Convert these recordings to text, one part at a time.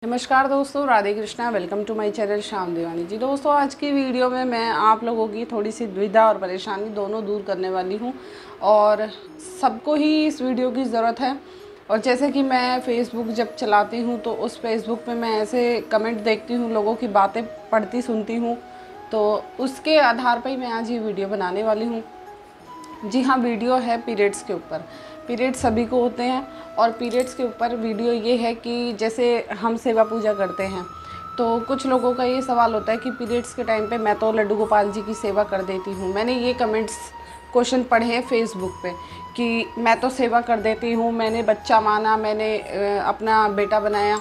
नमस्कार दोस्तों, Radhe Krishna. Welcome to my channel Shyam Devani ji. दोस्तों, आज की वीडियो में मैं आप लोगों की थोड़ी सी दुविधा और परेशानी दोनों दूर करने वाली हूं और सबको ही इस वीडियो की ज़रूरत है। और जैसे कि मैं फ़ेसबुक जब चलाती हूं तो उस फ़ेसबुक पे मैं ऐसे कमेंट देखती हूं, लोगों की बातें पढ़ती सुनती हूँ, तो उसके आधार पर ही मैं आज ये वीडियो बनाने वाली हूँ। जी हाँ, वीडियो है पीरियड्स के ऊपर। पीरियड्स सभी को होते हैं और पीरियड्स के ऊपर वीडियो ये है कि जैसे हम सेवा पूजा करते हैं तो कुछ लोगों का ये सवाल होता है कि पीरियड्स के टाइम पे मैं तो लड्डू गोपाल जी की सेवा कर देती हूँ। मैंने ये कमेंट्स क्वेश्चन पढ़े हैं फेसबुक पे कि मैं तो सेवा कर देती हूँ, मैंने बच्चा माना, मैंने अपना बेटा बनाया,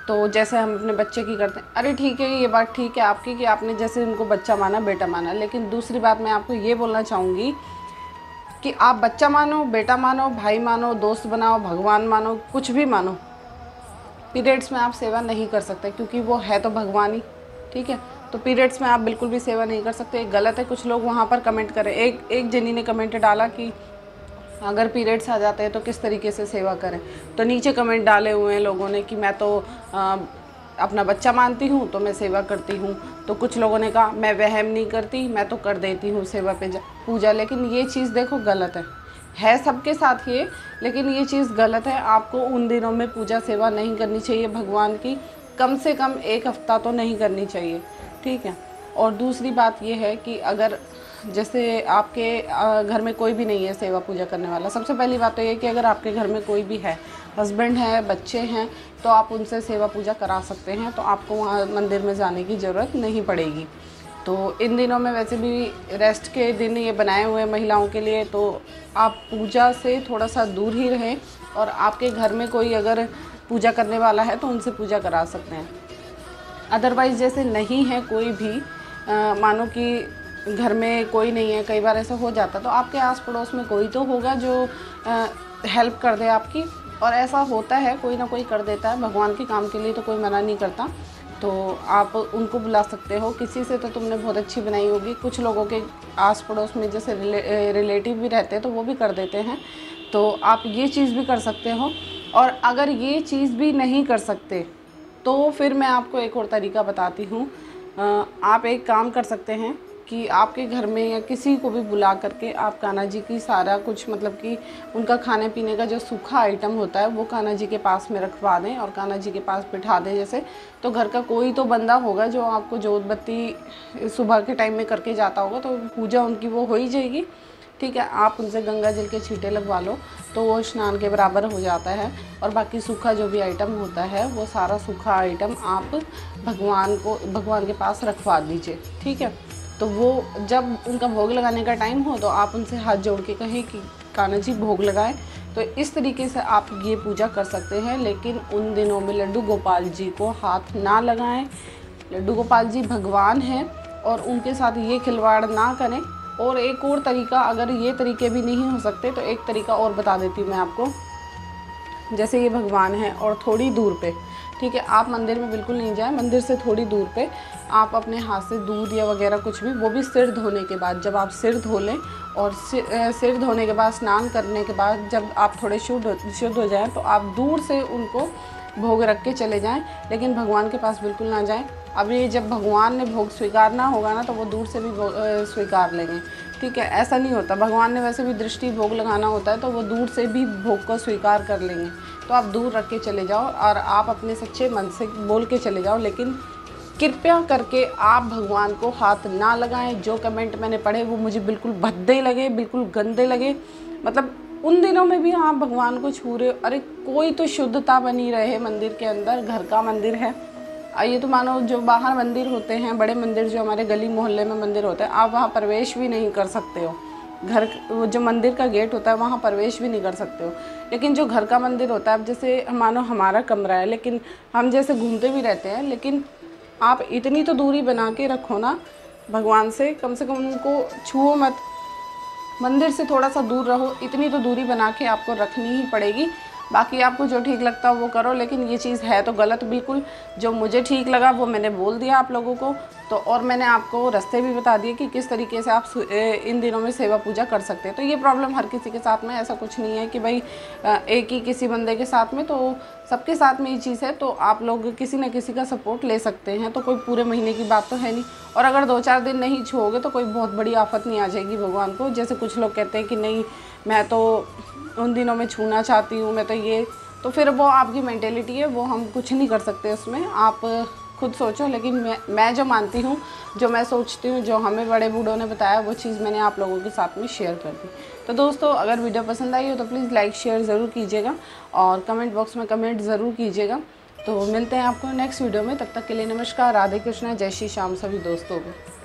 तो जैसे हम अपने बच्चे की करते हैं। अरे ठीक है, ये बात ठीक है आपकी कि आपने जैसे उनको बच्चा माना, बेटा माना, लेकिन दूसरी बात मैं आपको ये बोलना चाहूँगी कि आप बच्चा मानो, बेटा मानो, भाई मानो, दोस्त बनाओ, भगवान मानो, कुछ भी मानो, पीरियड्स में आप सेवा नहीं कर सकते क्योंकि वो है तो भगवान ही। ठीक है, तो पीरियड्स में आप बिल्कुल भी सेवा नहीं कर सकते, गलत है। कुछ लोग वहाँ पर कमेंट करें, एक जनी ने कमेंट डाला कि अगर पीरियड्स आ जाते हैं तो किस तरीके से सेवा करें। तो नीचे कमेंट डाले हुए हैं लोगों ने कि मैं तो अपना बच्चा मानती हूँ तो मैं सेवा करती हूँ। तो कुछ लोगों ने कहा मैं वहम नहीं करती, मैं तो कर देती हूँ सेवा पे पूजा। लेकिन ये चीज़ देखो गलत है सबके साथ ये, लेकिन ये चीज़ गलत है। आपको उन दिनों में पूजा सेवा नहीं करनी चाहिए भगवान की, कम से कम 1 हफ्ता तो नहीं करनी चाहिए। ठीक है, और दूसरी बात ये है कि अगर जैसे आपके घर में कोई भी नहीं है सेवा पूजा करने वाला, सबसे पहली बात तो ये कि अगर आपके घर में कोई भी है, हस्बैंड है, बच्चे हैं, तो आप उनसे सेवा पूजा करा सकते हैं। तो आपको वहाँ मंदिर में जाने की ज़रूरत नहीं पड़ेगी। तो इन दिनों में वैसे भी रेस्ट के दिन ये बनाए हुए हैं महिलाओं के लिए, तो आप पूजा से थोड़ा सा दूर ही रहें। और आपके घर में कोई अगर पूजा करने वाला है तो उनसे पूजा करा सकते हैं। अदरवाइज़ जैसे नहीं है कोई भी, मानो कि घर में कोई नहीं है, कई बार ऐसा हो जाता, तो आपके आस पड़ोस में कोई तो होगा जो हेल्प कर दे आपकी। और ऐसा होता है, कोई ना कोई कर देता है, भगवान के काम के लिए तो कोई मना नहीं करता। तो आप उनको बुला सकते हो। किसी से तो तुमने बहुत अच्छी बनाई होगी, कुछ लोगों के आस पड़ोस में जैसे रिलेटिव भी रहते हैं तो वो भी कर देते हैं। तो आप ये चीज़ भी कर सकते हो। और अगर ये चीज़ भी नहीं कर सकते तो फिर मैं आपको एक और तरीका बताती हूँ। आप एक काम कर सकते हैं कि आपके घर में या किसी को भी बुला करके आप कान्हा जी की सारा कुछ, मतलब कि उनका खाने पीने का जो सूखा आइटम होता है वो कान्हा जी के पास में रखवा दें और कान्हा जी के पास बिठा दें। जैसे तो घर का कोई तो बंदा होगा जो आपको जोत बत्ती सुबह के टाइम में करके जाता होगा, तो पूजा उनकी वो हो ही जाएगी। ठीक है, आप उनसे गंगा जल के छींटे लगवा लो तो वो स्नान के बराबर हो जाता है। और बाकी सूखा जो भी आइटम होता है वो सारा सूखा आइटम आप भगवान के पास रखवा दीजिए। ठीक है, तो वो जब उनका भोग लगाने का टाइम हो तो आप उनसे हाथ जोड़ के कहें कि कान्हा जी भोग लगाएं। तो इस तरीके से आप ये पूजा कर सकते हैं। लेकिन उन दिनों में लड्डू गोपाल जी को हाथ ना लगाएं। लड्डू गोपाल जी भगवान हैं और उनके साथ ये खिलवाड़ ना करें। और एक और तरीका, अगर ये तरीके भी नहीं हो सकते तो एक तरीका और बता देती हूँ मैं आपको। जैसे ये भगवान है और थोड़ी दूर पे, ठीक है, आप मंदिर में बिल्कुल नहीं जाएं, मंदिर से थोड़ी दूर पे आप अपने हाथ से दूध या वगैरह कुछ भी, वो भी सिर धोने के बाद, जब आप सिर धो लें और सिर धोने के बाद, स्नान करने के बाद जब आप थोड़े शुद्ध हो जाएं तो आप दूर से उनको भोग रख के चले जाएं, लेकिन भगवान के पास बिल्कुल ना जाएं। अब ये जब भगवान ने भोग स्वीकारना होगा ना तो वो दूर से भी स्वीकार लेंगे। ठीक है, ऐसा नहीं होता, भगवान ने वैसे भी दृष्टि भोग लगाना होता है तो वो दूर से भी भोग को स्वीकार कर लेंगे। तो आप दूर रख के चले जाओ और आप अपने सच्चे मन से बोल के चले जाओ, लेकिन कृपया करके आप भगवान को हाथ ना लगाएं। जो कमेंट मैंने पढ़े वो मुझे बिल्कुल भद्दे लगे, बिल्कुल गंदे लगे। मतलब उन दिनों में भी आप भगवान को छू रहे हो। अरे कोई तो शुद्धता बनी रहे मंदिर के अंदर, घर का मंदिर है। ये तो मानो जो बाहर मंदिर होते हैं, बड़े मंदिर जो हमारे गली मोहल्ले में मंदिर होते हैं, आप वहाँ प्रवेश भी नहीं कर सकते हो। घर जो मंदिर का गेट होता है वहाँ प्रवेश भी नहीं कर सकते हो। लेकिन जो घर का मंदिर होता है, अब जैसे मानो हमारा कमरा है, लेकिन हम जैसे घूमते भी रहते हैं, लेकिन आप इतनी तो दूरी बना के रखो ना भगवान से, कम से कम उनको छुओ मत, मंदिर से थोड़ा सा दूर रहो। इतनी तो दूरी बना के आपको रखनी ही पड़ेगी। बाकी आपको जो ठीक लगता है वो करो, लेकिन ये चीज़ है तो गलत बिल्कुल। जो मुझे ठीक लगा वो मैंने बोल दिया आप लोगों को। तो और मैंने आपको रास्ते भी बता दिए कि किस तरीके से आप इन दिनों में सेवा पूजा कर सकते हैं। तो ये प्रॉब्लम हर किसी के साथ में, ऐसा कुछ नहीं है कि भाई एक ही किसी बंदे के साथ में। तो सबके साथ में ये चीज़ है, तो आप लोग किसी न किसी का सपोर्ट ले सकते हैं। तो कोई पूरे महीने की बात तो है नहीं, और अगर 2-4 दिन नहीं छूओगे तो कोई बहुत बड़ी आफत नहीं आ जाएगी भगवान को। जैसे कुछ लोग कहते हैं कि नहीं मैं तो उन दिनों में छूना चाहती हूँ, मैं तो ये, तो फिर वो आपकी मेंटेलिटी है, वो हम कुछ नहीं कर सकते उसमें, आप खुद सोचो। लेकिन मैं जो मानती हूँ, जो मैं सोचती हूँ, जो हमें बड़े बूढ़ों ने बताया, वो चीज़ मैंने आप लोगों के साथ में शेयर कर दी। तो दोस्तों, अगर वीडियो पसंद आई हो तो प्लीज़ लाइक शेयर ज़रूर कीजिएगा और कमेंट बॉक्स में कमेंट ज़रूर कीजिएगा। तो मिलते हैं आपको नेक्स्ट वीडियो में, तब तक के लिए नमस्कार, राधे कृष्णा, जय श्री श्याम सभी दोस्तों को।